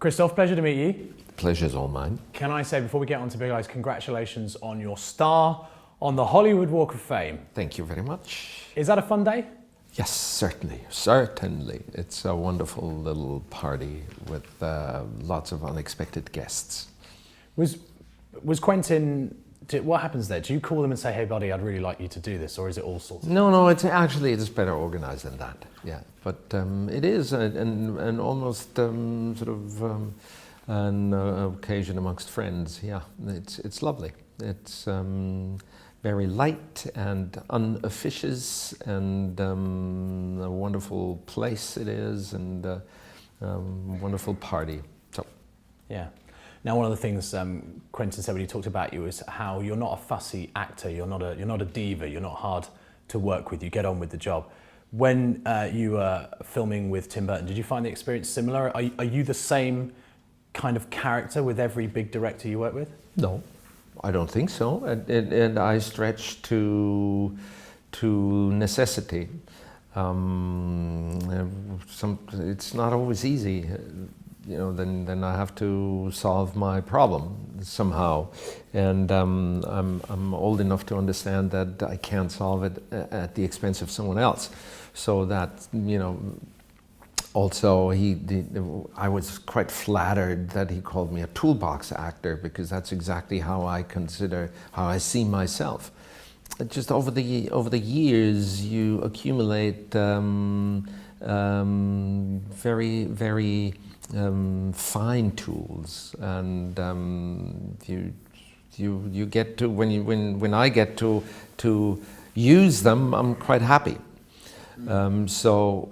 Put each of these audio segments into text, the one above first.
Christoph, pleasure to meet you. Pleasure's all mine. Can I say, before we get on to Big Eyes, congratulations on your star on the Hollywood Walk of Fame. Thank you very much. Is that a fun day? Yes, certainly. Certainly. It's a wonderful little party with lots of unexpected guests. Was Quentin, what happens there? Do you call him and say, hey buddy, I'd really like you to do this, or is it all sorts of... No, it's better organized than that. Yeah, but it is an almost sort of an occasion amongst friends. Yeah, it's lovely. It's very light and unofficious, and a wonderful place it is, and a wonderful party. So, yeah. Now, one of the things Quentin said when he talked about you is how you're not a fussy actor. You're not a diva. You're not hard to work with. You get on with the job. When you were filming with Tim Burton, did you find the experience similar? Are you the same kind of character with every big director you work with? No, I don't think so. And I stretch to necessity. It's not always easy. You know, then I have to solve my problem somehow, and I'm old enough to understand that I can't solve it at the expense of someone else. So that, you know, also I was quite flattered that he called me a toolbox actor, because that's exactly how I see myself. Just over the years, you accumulate very, very fine tools, and you get to, when I get to use them, I'm quite happy. So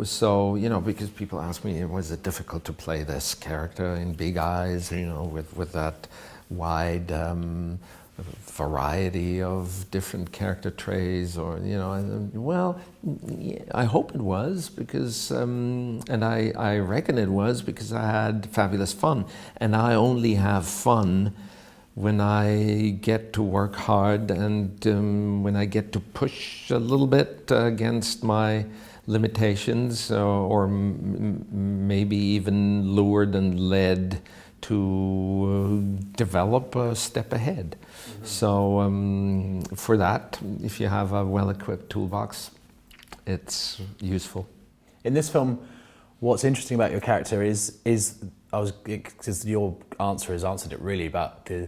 you know, because people ask me, was it difficult to play this character in Big Eyes, you know, with that wide variety of different character traits, or, you know, well, I hope it was, because and I reckon it was, because I had fabulous fun, and I only have fun when I get to work hard, and when I get to push a little bit against my limitations, or maybe even lured and led to develop a step ahead. Mm-hmm. So for that, if you have a well-equipped toolbox, it's useful. In this film, what's interesting about your character is because your answer has answered it really, about the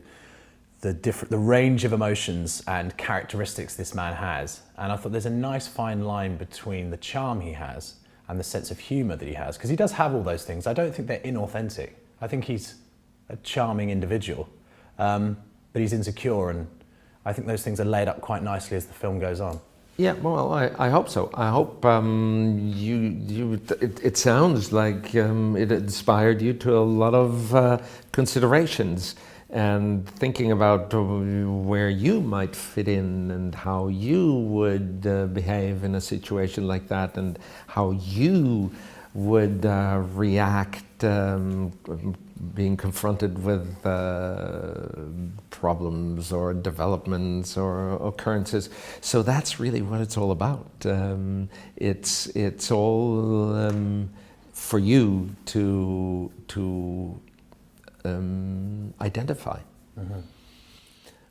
range of emotions and characteristics this man has. And I thought there's a nice fine line between the charm he has and the sense of humour that he has, because he does have all those things. I don't think they're inauthentic. I think he's a charming individual, but he's insecure, and I think those things are laid up quite nicely as the film goes on. Yeah, well, I hope so. I hope it sounds like it inspired you to a lot of considerations, and thinking about where you might fit in, and how you would behave in a situation like that, and how you would react being confronted with problems or developments or occurrences. So that's really what it's all about. It's all for you to identify. Mm-hmm.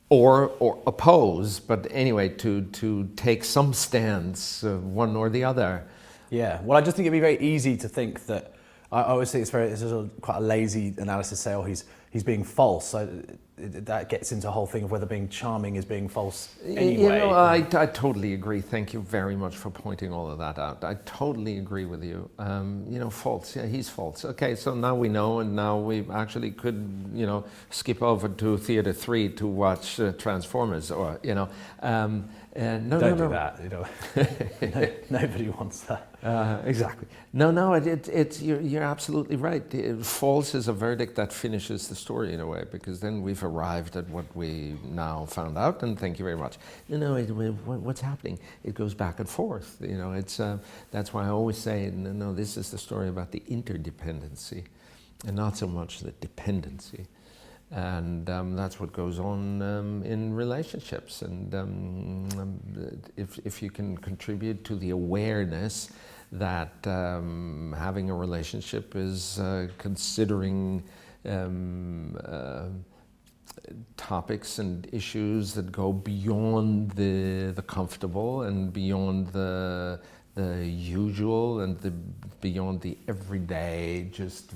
or oppose, but anyway, to take some stance, one or the other. Yeah, well, I just think it'd be very easy to think that, I always think it's quite a lazy analysis, say, oh, he's being false. So that gets into a whole thing of whether being charming is being false anyway. You know, I totally agree. Thank you very much for pointing all of that out. I totally agree with you. You know, false, yeah, he's false. Okay, so now we know, and now we actually could, you know, skip over to Theatre 3 to watch Transformers, or, you know. Don't do that, you know. Nobody wants that. Exactly. No, you're absolutely right. False is a verdict that finishes the story in a way, because then we've arrived at what we now found out, and thank you very much. You know, what's happening? It goes back and forth. You know, it's that's why I always say, no, this is the story about the interdependency, and not so much the dependency. And that's what goes on in relationships. And if you can contribute to the awareness that having a relationship is considering topics and issues that go beyond the comfortable and beyond the usual and beyond the everyday, just,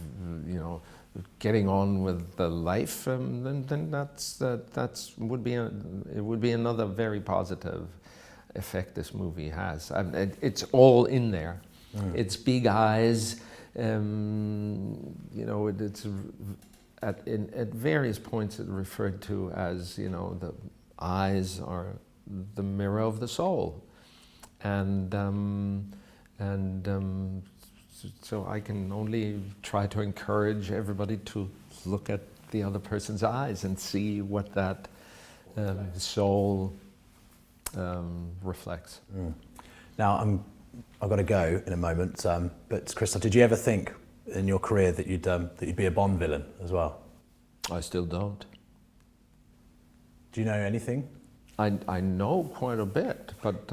you know, getting on with the life. Then it would be another very positive effect this movie has. It's all in there. It's big eyes. You know, it's at various points it referred to as, you know, the eyes are the mirror of the soul, and so I can only try to encourage everybody to look at the other person's eyes and see what that soul reflects. Now I've got to go in a moment, but Christoph, did you ever think in your career that you'd be a Bond villain as well? I still don't. Do you know anything? I know quite a bit, but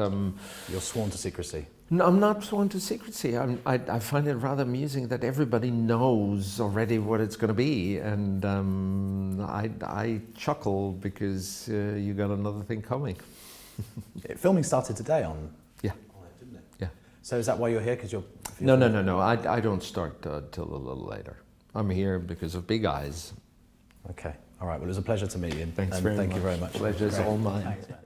You're sworn to secrecy. no, I'm not sworn to secrecy. I find it rather amusing that everybody knows already what it's going to be, and I chuckle because you got another thing coming. Filming started today on Yeah. it, didn't it? Yeah. So is that why you're here? Because you're No. I don't start till a little later. I'm here because of Big Eyes. Okay. All right. Well, it was a pleasure to meet you. Thanks and very thank much. you very much. Pleasure's all mine. Thanks, man.